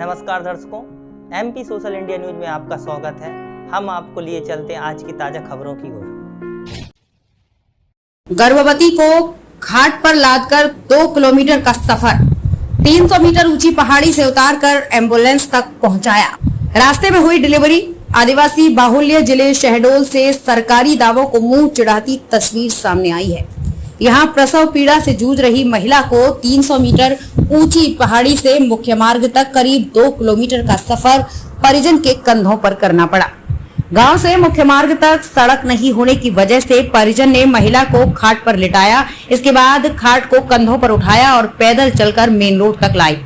नमस्कार दर्शकों, MP social India news में आपका स्वागत है। हम आपको लिए चलते हैं आज की ताजा खबरों की ओर। गर्भवती को घाट पर लादकर 2 किलोमीटर का सफर 300 मीटर ऊंची पहाड़ी से उतारकर एम्बुलेंस तक पहुंचाया। रास्ते में हुई डिलीवरी। आदिवासी बाहुल्य जिले शहडोल से सरकारी दावों को मुंह चिढ़ाती तस्वीर सामने आई है। यहाँ प्रसव पीड़ा से जूझ रही महिला को 300 मीटर ऊंची पहाड़ी से मुख्य मार्ग तक करीब 2 किलोमीटर का सफर परिजन के कंधों पर करना पड़ा। गांव से मुख्य मार्ग तक सड़क नहीं होने की वजह से परिजन ने महिला को खाट पर लिटाया। इसके बाद खाट को कंधों पर उठाया और पैदल चलकर मेन रोड तक लाई।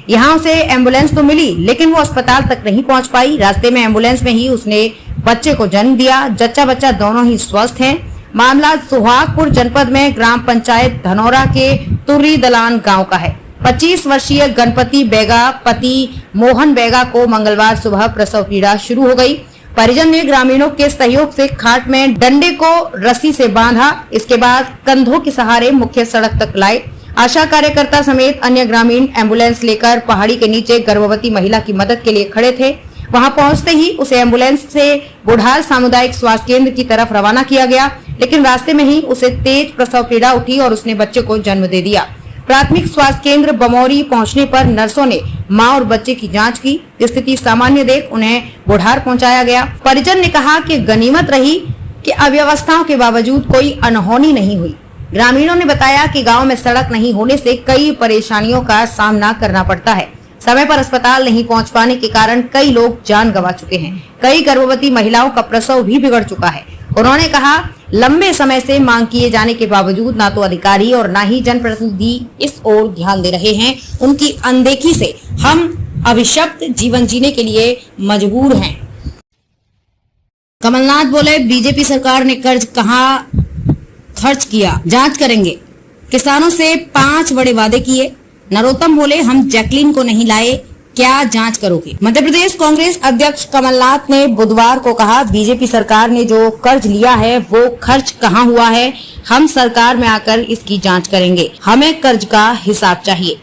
यहाँ उसे एम्बुलेंस तो मिली, लेकिन वो अस्पताल तक नहीं पहुँच पाई। रास्ते में एम्बुलेंस में ही उसने बच्चे को जन्म दिया। जच्चा बच्चा दोनों ही स्वस्थ हैं। मामला सुहागपुर जनपद में ग्राम पंचायत धनौरा के तुर्री दलान गांव का है। 25 वर्षीय गणपति बेगा पति मोहन बेगा को मंगलवार सुबह प्रसव पीड़ा शुरू हो गई। परिजन ने ग्रामीणों के सहयोग से खाट में डंडे को रस्सी से बांधा। इसके बाद कंधों के सहारे मुख्य सड़क तक लाए। आशा कार्यकर्ता समेत अन्य ग्रामीण एम्बुलेंस लेकर पहाड़ी के नीचे गर्भवती महिला की मदद के लिए खड़े थे। वहां पहुंचते ही उसे एम्बुलेंस से बुढ़ाल सामुदायिक स्वास्थ्य केंद्र की तरफ रवाना किया गया, लेकिन रास्ते में ही उसे तेज प्रसव पीड़ा उठी और उसने बच्चे को जन्म दे दिया। प्राथमिक स्वास्थ्य केंद्र बमौरी पहुंचने पर नर्सों ने मां और बच्चे की जांच की। स्थिति सामान्य देख उन्हें बुढ़ार पहुंचाया गया। परिजन ने कहा कि गनीमत रही कि अव्यवस्थाओं के बावजूद कोई अनहोनी नहीं हुई। ग्रामीणों ने बताया कि गांव में सड़क नहीं होने से कई परेशानियों का सामना करना पड़ता है। समय पर अस्पताल नहीं पहुंच पाने के कारण कई लोग जान गंवा चुके हैं। कई गर्भवती महिलाओं का प्रसव भी बिगड़ चुका है। उन्होंने कहा, लंबे समय से मांग किए जाने के बावजूद ना तो अधिकारी और ना ही जनप्रतिनिधि इस ओर ध्यान दे रहे हैं। उनकी अनदेखी से हम अभिशप्त जीवन जीने के लिए मजबूर हैं। कमलनाथ बोले, बीजेपी सरकार ने कर्ज कहां खर्च किया, जांच करेंगे। किसानों से 5 बड़े वादे किए। नरोत्तम बोले, हम जैकलीन को नहीं लाए, क्या जांच करोगे। मध्य प्रदेश कांग्रेस अध्यक्ष कमलनाथ ने बुधवार को कहा, बीजेपी सरकार ने जो कर्ज लिया है वो खर्च कहां हुआ है, हम सरकार में आकर इसकी जांच करेंगे। हमें कर्ज का हिसाब चाहिए।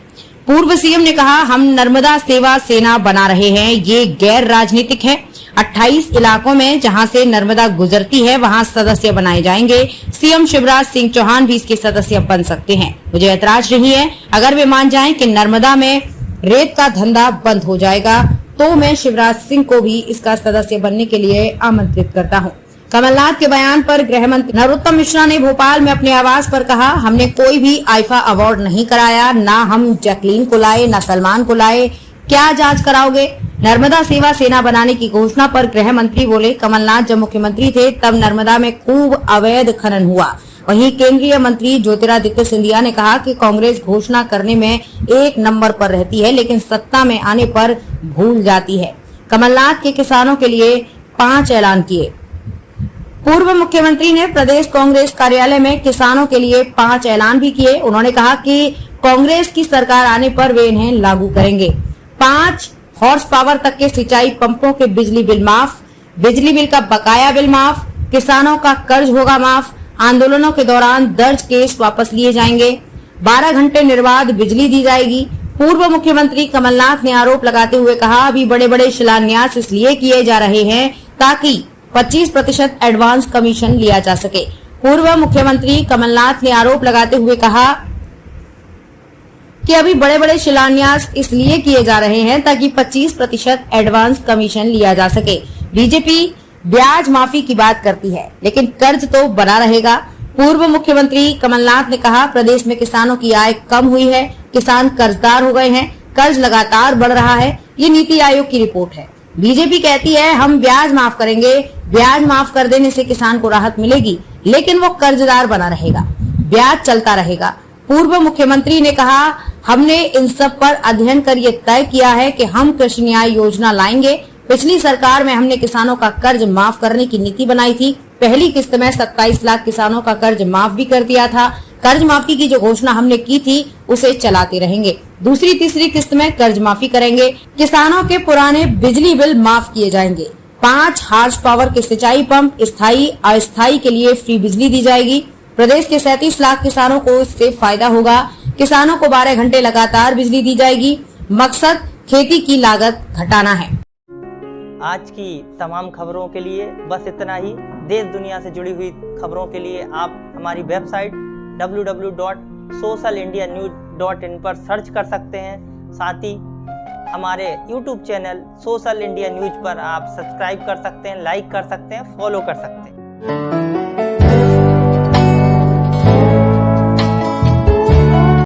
पूर्व सीएम ने कहा, हम नर्मदा सेवा सेना बना रहे हैं, ये गैर राजनीतिक है। 28 इलाकों में जहां से नर्मदा गुजरती है वहां सदस्य बनाए जाएंगे। सीएम शिवराज सिंह चौहान भी इसके सदस्य बन सकते हैं। मुझे ऐतराज नहीं है। अगर वे मान जाएं कि नर्मदा में रेत का धंधा बंद हो जाएगा तो मैं शिवराज सिंह को भी इसका सदस्य बनने के लिए आमंत्रित करता हूं। कमलनाथ के बयान पर गृह मंत्री नरोत्तम मिश्रा ने भोपाल में अपने आवास पर कहा, हमने कोई भी आईफा अवार्ड नहीं कराया, ना हम जैकलीन को लाए, ना सलमान को लाए, क्या जांच कराओगे। नर्मदा सेवा सेना बनाने की घोषणा पर गृह मंत्री बोले, कमलनाथ जब मुख्यमंत्री थे तब नर्मदा में खूब अवैध खनन हुआ। वहीं केंद्रीय मंत्री ज्योतिरादित्य सिंधिया ने कहा कि कांग्रेस घोषणा करने में 1 नंबर पर रहती है, लेकिन सत्ता में आने पर भूल जाती है। कमलनाथ के किसानों के लिए 5 ऐलान किए। पूर्व मुख्यमंत्री ने प्रदेश कांग्रेस कार्यालय में किसानों के लिए 5 ऐलान भी किए। उन्होंने कहा कि कांग्रेस की सरकार आने पर वे इन्हें लागू करेंगे। 5 हॉर्स पावर तक के सिंचाई पंपों के बिजली बिल माफ, बिजली बिल का बकाया बिल माफ, किसानों का कर्ज होगा माफ, आंदोलनों के दौरान दर्ज केस वापस लिए जाएंगे, 12 घंटे निर्बाध बिजली दी जाएगी। पूर्व मुख्यमंत्री कमलनाथ ने आरोप लगाते हुए कहा, अभी बड़े बड़े शिलान्यास इसलिए किए जा रहे हैं ताकि 25% एडवांस कमीशन लिया जा सके। पूर्व मुख्यमंत्री कमलनाथ ने आरोप लगाते हुए कहा कि अभी बड़े बड़े शिलान्यास इसलिए किए जा रहे हैं ताकि 25% एडवांस कमीशन लिया जा सके। बीजेपी ब्याज माफी की बात करती है, लेकिन कर्ज तो बना रहेगा। पूर्व मुख्यमंत्री कमलनाथ ने कहा, प्रदेश में किसानों की आय कम हुई है, किसान कर्जदार हो गए हैं, कर्ज लगातार बढ़ रहा है। ये नीति आयोग की रिपोर्ट है। बीजेपी कहती है हम ब्याज माफ करेंगे, ब्याज माफ कर देने से किसान को राहत मिलेगी, लेकिन वो कर्जदार बना रहेगा, ब्याज चलता रहेगा। पूर्व मुख्यमंत्री ने कहा, हमने इन सब पर अध्ययन कर ये तय किया है कि हम कृषि न्याय योजना लाएंगे। पिछली सरकार में हमने किसानों का कर्ज माफ करने की नीति बनाई थी। पहली किस्त में 27 लाख किसानों का कर्ज माफ भी कर दिया था। कर्ज माफी की जो घोषणा हमने की थी उसे चलाते रहेंगे। दूसरी तीसरी किस्त में कर्ज माफी करेंगे। किसानों के पुराने बिजली बिल माफ किए जाएंगे। 5 हॉर्स पावर के सिंचाई पंप स्थायी अस्थायी के लिए फ्री बिजली दी जाएगी। प्रदेश के 37 लाख किसानों को इससे फायदा होगा। किसानों को 12 घंटे लगातार बिजली दी जाएगी। मकसद खेती की लागत घटाना है। आज की तमाम खबरों के लिए बस इतना ही। देश दुनिया से जुड़ी हुई खबरों के लिए आप हमारी वेबसाइट www.socialindianews.in पर सर्च कर सकते हैं। साथ ही हमारे YouTube channel social India news पर आप सब्सक्राइब कर सकते हैं, लाइक कर सकते हैं, फॉलो कर सकते हैं।